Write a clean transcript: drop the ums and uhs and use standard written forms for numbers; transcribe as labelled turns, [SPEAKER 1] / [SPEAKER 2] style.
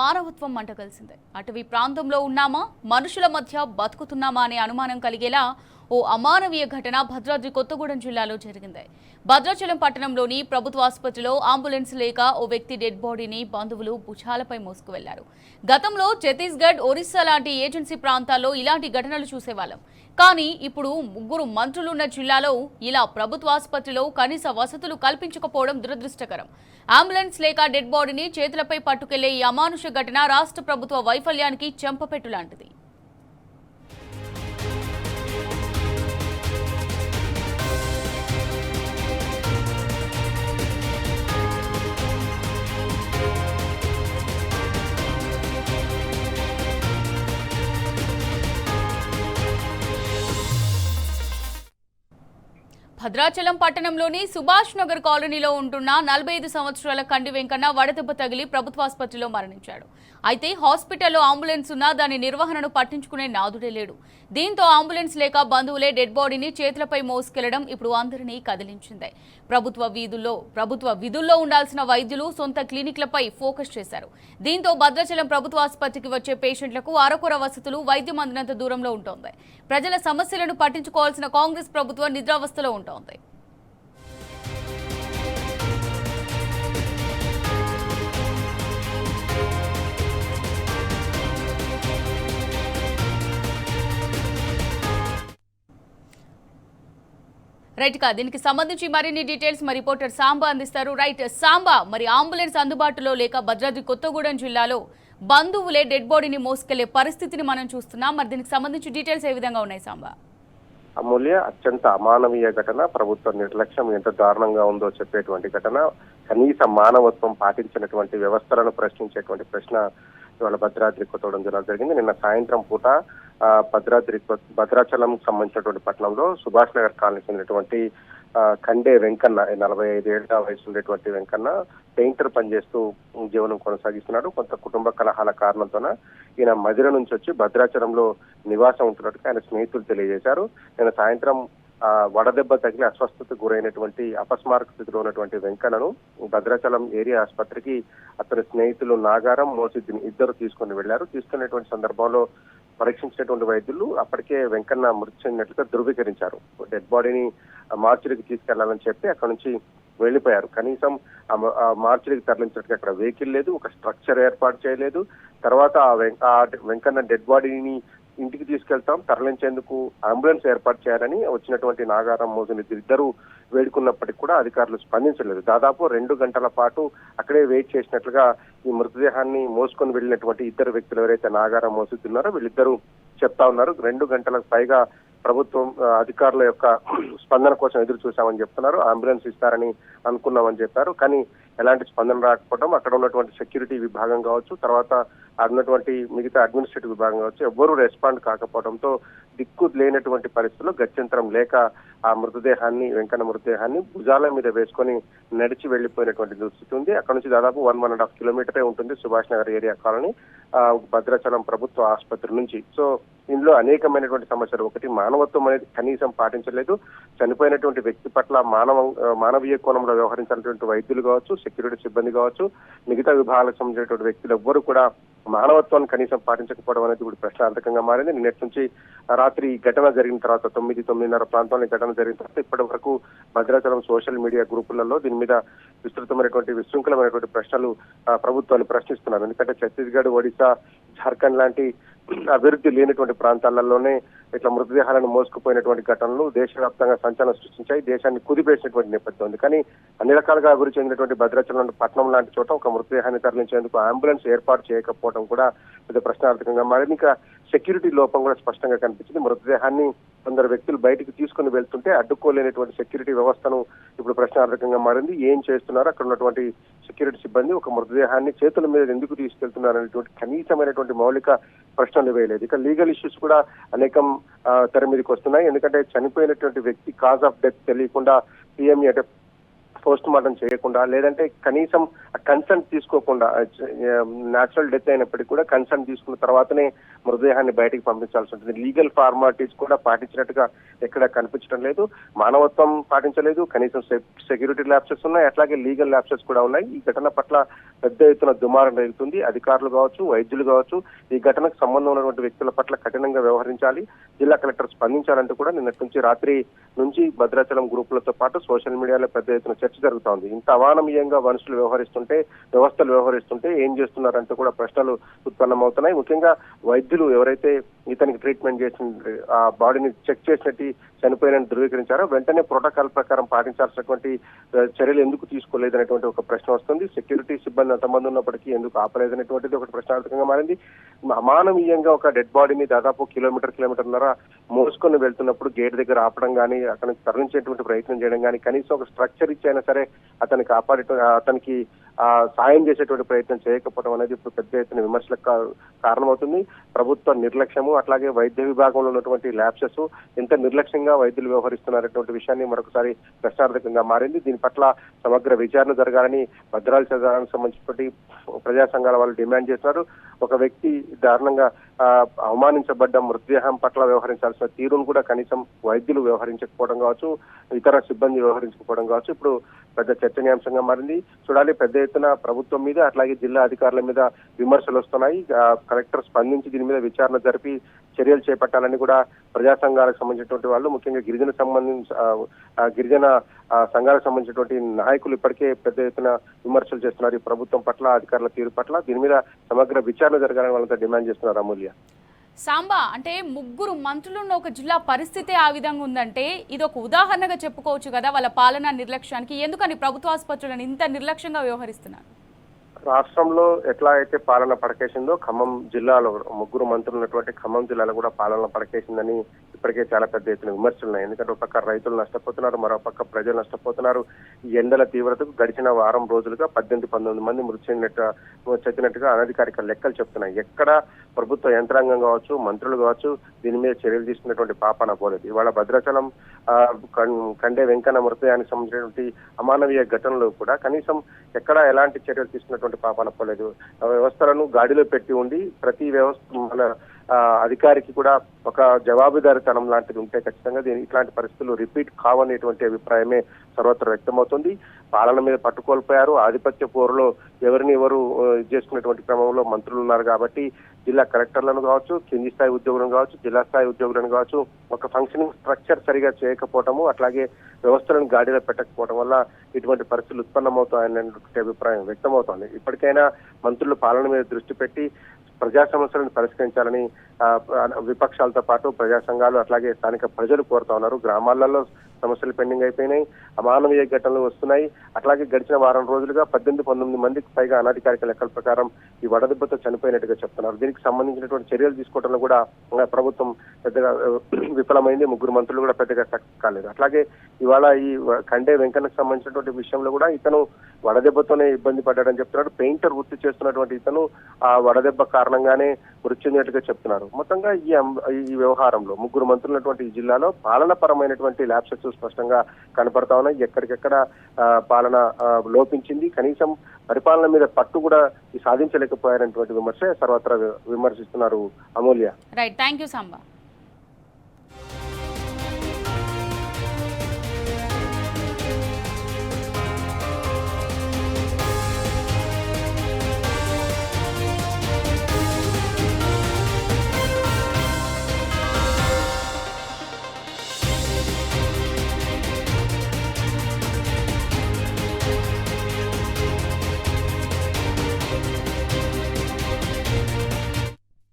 [SPEAKER 1] మానవత్వం మంటగలిసిందే. అటవీ ప్రాంతంలో ఉన్నామా, మనుషుల మధ్య బతుకుతున్నామా అనే అనుమానం కలిగేలా ఓ అమానవీయ ఘటన భద్రాద్రి కొత్తగూడెం జిల్లాలో జరిగింది. భద్రాచలం పట్టణంలోని ప్రభుత్వ ఆసుపత్రిలో అంబులెన్స్ లేక ఓ వ్యక్తి డెడ్ బాడీని బంధువులు భుజాలపై మోసుకు వెళ్లారు. గతంలో ఛత్తీస్గఢ్, ఒరిస్సా లాంటి ఏజెన్సీ ప్రాంతాల్లో ఇలాంటి ఘటనలు చూసేవాళ్ళం. కానీ ఇప్పుడు ముగ్గురు మంత్రులున్న జిల్లాలో ఇలా ప్రభుత్వ ఆసుపత్రిలో కనీస వసతులు కల్పించకపోవడం దురదృష్టకరం. అంబులెన్స్ లేక డెడ్ బాడీని చేతులపై పట్టుకెళ్లే ఈ అమానుష ఘటన రాష్ట్ర ప్రభుత్వ వైఫల్యానికి చెంపపెట్టు లాంటిది. భద్రాచలం పట్టణంలోని సుభాష్ నగర్ కాలనీలో ఉంటున్న 45 సంవత్సరాల కండి వెంకన్న వడదెబ్బ తగిలి ప్రభుత్వాసుపత్రిలో మరణించాడు. అయితే హాస్పిటల్లో అంబులెన్స్ ఉన్నా దాని నిర్వహణను పట్టించుకునే నాదుడే లేడు. దీంతో అంబులెన్స్ లేక బంధువులే డెడ్ బాడీని చేతులపై మోసుకెళ్లడం ఇప్పుడు అందరినీ కదిలించింది. ప్రభుత్వ విధుల్లో ఉండాల్సిన వైద్యులు సొంత క్లినిక్లపై ఫోకస్ చేశారు. దీంతో భద్రాచలం ప్రభుత్వ ఆసుపత్రికి వచ్చే పేషెంట్లకు అరకొర వసతులు, వైద్యం అందినంత దూరంలో ఉంటోంది. ప్రజల సమస్యలను పట్టించుకోవాల్సిన కాంగ్రెస్ ప్రభుత్వం నిద్రావస్థలో ఉంటోంది. రైట్ కా దీనికి సంబంధించి మరిన్ని డీటెయిల్స్ మా రిపోర్టర్ సాంబా అందిస్తారు. రైట్ సాంబా, మరి అంబులెన్స్ అందుబాటులో లేక భద్రాద్రి కొత్తగూడెం జిల్లాలో బంధువులే డెడ్ బాడీని మోసుకెళ్లే పరిస్థితిని మనం చూస్తున్నాం. మరి దీనికి సంబంధించి డీటెయిల్స్ ఏ విధంగా ఉన్నాయి సాంబా?
[SPEAKER 2] అమూల్య, అత్యంత అమానవీయ ఘటన. ప్రభుత్వ నిర్లక్ష్యం ఎంత దారుణంగా ఉందో చెప్పేటువంటి ఘటన. కనీస మానవత్వం పాటించినటువంటి వ్యవస్థలను ప్రశ్నించేటువంటి ప్రశ్న ఇవాళ భద్రాద్రి కొత్తగూడెం జిల్లాలో జరిగింది. నిన్న సాయంత్రం పూట భద్రాచలం సంబంధించినటువంటి పట్టణంలో సుభాష్ నగర్ కాలనీకి చెందినటువంటి కండే వెంకన్న, 45 ఏళ్ల వయసు ఉండేటువంటి వెంకన్న పెయింటర్ పనిచేస్తూ జీవనం కొనసాగిస్తున్నాడు. కొంత కుటుంబ కలహాల కారణంతోన ఈయన మదిర నుంచి వచ్చి భద్రాచలంలో నివాసం ఉంటున్నట్టుగా ఆయన స్నేహితులు తెలియజేశారు. నేను సాయంత్రం వడదెబ్బ తగిలి అస్వస్థతకు గురైనటువంటి అపస్మారక స్థితిలో ఉన్నటువంటి వెంకన్నను భద్రాచలం ఏరియా ఆసుపత్రికి అతని స్నేహితులు నాగారం, మోసిద్దిని ఇద్దరు తీసుకుని వెళ్లారు. తీసుకునేటువంటి సందర్భంలో పరీక్షించినటువంటి వైద్యులు అప్పటికే వెంకన్న మృతి చెందినట్లుగా ధృవీకరించారు. డెడ్ బాడీని మార్చిరికి తీసుకెళ్లాలని చెప్పి అక్కడ నుంచి వెళ్లిపోయారు. కనీసం మార్చిరికి తరలించడానికి అక్కడ వెహికల్ లేదు, ఒక స్ట్రక్చర్ ఏర్పాటు చేయలేదు. తర్వాత వెంకన్న డెడ్ బాడీని ఇంటికి తీసుకెళ్తాం, తరలించేందుకు అంబులెన్స్ ఏర్పాటు చేయాలని వచ్చినటువంటి నాగారం, మోజుని ఇద్దరు వేడుకున్నప్పటికీ కూడా అధికారులు స్పందించలేదు. దాదాపు 2 గంటల పాటు అక్కడే వెయిట్ చేసినట్లుగా ఈ మృతదేహాన్ని మోసుకొని వెళ్ళినటువంటి ఇద్దరు వ్యక్తులు ఎవరైతే నాగారం, మోసుద్ది ఉన్నారో వీళ్ళిద్దరూ చెప్తా ఉన్నారు. 2 గంటలకు పైగా ప్రభుత్వం అధికారుల యొక్క స్పందన కోసం ఎదురు చూసామని చెప్తున్నారు. అంబులెన్స్ ఇస్తారని అనుకున్నామని చెప్పారు. కానీ ఎలాంటి స్పందన రాకపోవడం, అక్కడ ఉన్నటువంటి సెక్యూరిటీ విభాగం కావచ్చు, తర్వాత ఉన్నటువంటి మిగతా అడ్మినిస్ట్రేటివ్ విభాగం కావచ్చు, ఎవ్వరూ రెస్పాండ్ కాకపోవడంతో దిక్కు లేనటువంటి పరిస్థితుల్లో గత్యంతరం లేక ఆ వెంకన్న మృతదేహాన్ని భుజాల మీద వేసుకొని నడిచి వెళ్లిపోయినటువంటి దుస్థితి ఉంది. అక్కడ నుంచి దాదాపు 1.5 కిలోమీటరే ఉంటుంది సుభాష్ నగర్ ఏరియా కాలనీ భద్రాచలం ప్రభుత్వ ఆసుపత్రి నుంచి. సో ఇందులో అనేకమైనటువంటి సమస్యలు. ఒకటి, మానవత్వం అనేది కనీసం పాటించలేదు. చనిపోయినటువంటి వ్యక్తి పట్ల మానవీయ కోణంలో వ్యవహరించినటువంటి వైద్యులు కావచ్చు, సెక్యూరిటీ సిబ్బంది కావచ్చు, మిగతా విభాగాలకు సంబంధించినటువంటి వ్యక్తులు ఎవ్వరూ కూడా మానవత్వాన్ని కనీసం పాటించకపోవడం అనేది ఇప్పుడు ప్రశ్నార్థకంగా మారింది. నిన్నటి నుంచి రాత్రి ఘటన జరిగిన తర్వాత 9-9:30 ప్రాంతంలో ఘటన జరిగిన తర్వాత ఇప్పటి వరకు భద్రాచలం సోషల్ మీడియా గ్రూపులలో దీని మీద విశృంఖలమైనటువంటి ప్రశ్నలు ప్రభుత్వాన్ని ప్రశ్నిస్తున్నారు. ఎందుకంటే ఛత్తీస్గఢ్, ఒడిశా, జార్ఖండ్ లాంటి అభివృద్ధి లేనటువంటి ప్రాంతాలలోనే ఇట్లా మృతదేహాలను మోసుకుపోయినటువంటి ఘటనలు దేశవ్యాప్తంగా సంచలనం సృష్టించాయి, దేశాన్ని కుదిపేసినటువంటి నేపథ్యం ఉంది. కానీ అన్ని రకాలుగా అభివృద్ధి చెందినటువంటి భద్రాచలం పట్టణం లాంటి చోట ఒక మృతదేహాన్ని తరలించేందుకు అంబులెన్స్ ఏర్పాటు చేయకపోవడం కూడా పెద్ద ప్రశ్నార్థకంగా మారింది. ఇంకా సెక్యూరిటీ లోపం కూడా స్పష్టంగా కనిపించింది. మృతదేహాన్ని కొందరు వ్యక్తులు బయటకు తీసుకుని వెళ్తుంటే అడ్డుకోలేనటువంటి సెక్యూరిటీ వ్యవస్థను ఇప్పుడు ప్రశ్నార్థకంగా మారింది. ఏం చేస్తున్నారు అక్కడ ఉన్నటువంటి సెక్యూరిటీ సిబ్బంది? ఒక మృతదేహాన్ని చేతుల మీద ఎందుకు తీసుకెళ్తున్నారు అనేటువంటి కనీసమైనటువంటి మౌలిక ప్రశ్నలు వేయలేదు. ఇక లీగల్ ఇష్యూస్ కూడా అనేకం తెర మీదకి వస్తున్నాయి. ఎందుకంటే చనిపోయినటువంటి వ్యక్తి కాజ్ ఆఫ్ డెత్ తెలియకుండా పిఎంఈ అంటే పోస్ట్ మార్టం చేయకుండా, లేదంటే కనీసం కన్సెంట్ తీసుకోకుండా, న్యాచురల్ డెత్ అయినప్పటికీ కూడా కన్సెంట్ తీసుకున్న తర్వాతనే మృతదేహాన్ని బయటికి పంపించాల్సి ఉంటుంది. లీగల్ ఫార్మాలిటీస్ కూడా పాటించినట్టుగా ఎక్కడ కనిపించడం లేదు. మానవత్వం పాటించలేదు. కనీసం సెక్యూరిటీ ల్యాప్సెస్ ఉన్నాయి, అట్లాగే లీగల్ ల్యాప్సెస్ కూడా ఉన్నాయి. ఈ ఘటన పట్ల పెద్ద ఎత్తున దుమారం రేగుతుంది. అధికారులు కావచ్చు, వైద్యులు కావచ్చు, ఈ ఘటనకు సంబంధం ఉన్నటువంటి వ్యక్తుల పట్ల కఠినంగా వ్యవహరించాలి, జిల్లా కలెక్టర్ స్పందించాలంటూ కూడా నిన్నటి నుంచి రాత్రి నుంచి భద్రాచలం గ్రూపులతో పాటు సోషల్ మీడియాలో పెద్ద ఎత్తున చర్చ జరుగుతోంది. ఇంత అమానవీయంగా మనుషులు వ్యవహరిస్తుంటే, వ్యవస్థలు వ్యవహరిస్తుంటే ఏం చేస్తున్నారంటూ కూడా ప్రశ్నలు ఉత్పన్నమవుతున్నాయి. ముఖ్యంగా వైద్యులు ఎవరైతే ఇతనికి ట్రీట్మెంట్ చేసిన ఆ బాడీని చెక్ చేసినట్టు చనిపోయినని ధృవీకరించారో వెంటనే ప్రోటోకాల్ ప్రకారం పాటించాల్సినటువంటి చర్యలు ఎందుకు తీసుకోలేదనేటువంటి ఒక ప్రశ్న వస్తుంది. సెక్యూరిటీ సిబ్బంది ఎంతమంది ఉన్నప్పటికీ ఎందుకు ఆపలేదనేటువంటిది ఒకటి ప్రశ్నార్థకంగా మారింది. అమానవీయంగా ఒక డెడ్ బాడీని దాదాపు కిలోమీటర్న్నర మోసుకొని వెళ్తున్నప్పుడు గేట్ దగ్గర ఆపడం కానీ, అతనికి తరలించేటువంటి ప్రయత్నం చేయడం కానీ, కనీసం ఒక స్ట్రక్చర్ ఇచ్చైనా సరే అతనికి సాయం చేసేటువంటి ప్రయత్నం చేయకపోవడం అనేది ఇప్పుడు పెద్ద ఎత్తున విమర్శలకు కారణమవుతుంది. ప్రభుత్వ నిర్లక్ష్యము, అట్లాగే వైద్య విభాగంలో ఉన్నటువంటి ల్యాబ్సెస్ ఎంత నిర్లక్ష్యంగా వైద్యులు వ్యవహరిస్తున్నారనేటువంటి విషయాన్ని మరొకసారి ప్రశ్నార్థకంగా మారింది. దీని పట్ల సమగ్ర విచారణ జరగాలని భద్రాచలానికి సంబంధించినటువంటి ప్రజా సంఘాల వాళ్ళు డిమాండ్ చేస్తున్నారు. ఒక వ్యక్తి దారుణంగా అవమానించబడ్డ మృతదేహం పట్ల వ్యవహరించాల్సిన తీరును కూడా కనీసం వైద్యులు వ్యవహరించకపోవడం కావచ్చు, ఇతర సిబ్బంది వ్యవహరించకపోవడం కావచ్చు ఇప్పుడు పెద్ద చర్చనీయాంశంగా మారింది. చూడాలి, పెద్ద ఎత్తున ప్రభుత్వం మీద అట్లాగే జిల్లా అధికారుల మీద విమర్శలు వస్తున్నాయి. కలెక్టర్ స్పందించి దీని మీద విచారణ జరిపి చర్యలు చేపట్టాలని కూడా ప్రజా సంఘాలకు సంబంధించినటువంటి వాళ్ళు, ముఖ్యంగా గిరిజన సంఘాలకు సంబంధించినటువంటి నాయకులు ఇప్పటికే పెద్ద ఎత్తున విమర్శలు చేస్తున్నారు ఈ ప్రభుత్వం పట్ల, అధికారుల తీరు పట్ల. దీని మీద సమగ్ర విచారణ జరగాలని వాళ్ళంతా డిమాండ్ చేస్తున్నారు. అమూల్య,
[SPEAKER 1] సాంబా, అంటే ముగ్గురు మంత్రులున్న ఒక జిల్లా పరిస్థితి ఆ విధంగా ఉందంటే ఇది ఒక ఉదాహరణగా చెప్పుకోవచ్చు కదా వాళ్ళ పాలనా నిర్లక్ష్యానికి. ఎందుకని ప్రభుత్వ ఆసుపత్రులను ఇంత నిర్లక్ష్యంగా వ్యవహరిస్తున్నారు?
[SPEAKER 2] రాష్ట్రంలో ఎట్లా అయితే పాలన పడకేసిందో ఖమ్మం జిల్లాలో ముగ్గురు మంత్రులు ఉన్నటువంటి ఖమ్మం జిల్లాలో కూడా పాలన పడకేసిందని ఇప్పటికే చాలా పెద్ద ఎత్తున విమర్శలు ఉన్నాయి. ఎందుకంటే ఒక పక్క రైతులు నష్టపోతున్నారు, మరో పక్క ప్రజలు నష్టపోతున్నారు. ఈ ఎండల తీవ్రతకు గడిచిన వారం రోజులుగా 18-19 మంది మృతి చెందినట్టుగా అనధికారిక లెక్కలు చెప్తున్నాయి. ఎక్కడ ప్రభుత్వ యంత్రాంగం కావచ్చు, మంత్రులు కావచ్చు దీని మీద చర్యలు తీసుకున్నటువంటి పాపాన పోలేదు. ఇవాళ భద్రాచలం కండే వెంకన్న మృతదేహానికి సంబంధించినటువంటి అమానవీయ ఘటనలు కూడా కనీసం ఎక్కడ ఎలాంటి చర్యలు తీసుకున్నటువంటి పాపాన పోలేదు. వ్యవస్థలను గాడిలో పెట్టి ఉండి ప్రతి వ్యవస్థ మన అధికారికి కూడా ఒక జవాబుదారితనం లాంటిది ఉంటే ఖచ్చితంగా ఇట్లాంటి పరిస్థితులు రిపీట్ కావనేటువంటి అభిప్రాయమే సర్వత్రా వ్యక్తమవుతుంది. పాలన మీద పట్టుకోల్పోయారు. ఆధిపత్య పోరులో ఎవరు చేసుకునేటువంటి క్రమంలో మంత్రులు ఉన్నారు కాబట్టి జిల్లా కలెక్టర్లను కావచ్చు, కింది స్థాయి ఉద్యోగులను కావచ్చు, జిల్లా స్థాయి ఉద్యోగులను కావచ్చు ఒక ఫంక్షనింగ్ స్ట్రక్చర్ సరిగా చేయకపోవటము, అట్లాగే వ్యవస్థలను గాడిలో పెట్టకపోవడం వల్ల ఇటువంటి పరిస్థితులు ఉత్పన్నమవుతాయనేటువంటి అభిప్రాయం వ్యక్తమవుతోంది. ఇప్పటికైనా మంత్రులు పాలన మీద దృష్టి పెట్టి ప్రజా సమస్యలను పరిష్కరించాలని విపక్షాలతో పాటు ప్రజా సంఘాలు అట్లాగే స్థానిక ప్రజలు కోరుతా ఉన్నారు. గ్రామాలలో సమస్యలు పెండింగ్ అయిపోయినాయి, అమానవీయ ఘటనలు వస్తున్నాయి. అట్లాగే గడిచిన వారం రోజులుగా 18-19 మందికి పైగా అనధికారిక లెక్కల ప్రకారం ఈ వడదెబ్బతో చనిపోయినట్టుగా చెప్తున్నారు. దీనికి సంబంధించినటువంటి చర్యలు తీసుకోవడంలో కూడా ప్రభుత్వం పెద్దగా విఫలమైంది. ముగ్గురు మంత్రులు కూడా పెద్దగా సక్సెస్ కాలేదు. అట్లాగే ఇవాళ ఈ కండే వెంకన్నకు సంబంధించినటువంటి విషయంలో కూడా ఇతను వడదెబ్బతోనే ఇబ్బంది పడ్డాడని చెప్తున్నాడు. పెయింటర్ వృత్తి చేస్తున్నటువంటి ఇతను ఆ వడదెబ్బ కారణంగానే మృతి చెందినట్టుగా చెప్తున్నారు. మొత్తంగా ఈ వ్యవహారంలో ముగ్గురు మంత్రులున్నటువంటి ఈ జిల్లాలో పాలనపరమైనటువంటి ల్యాబ్సెస్ స్పష్టంగా కనపడతా ఉన్నాయి. ఎక్కడికెక్కడ పాలన లోపించింది, కనీసం పరిపాలన మీద పట్టు కూడా సాధించలేకపోయారనేటువంటి విమర్శ సర్వత్రా విమర్శిస్తున్నారు. అమూల్య,
[SPEAKER 1] రైట్, థ్యాంక్ యూ సాంబా.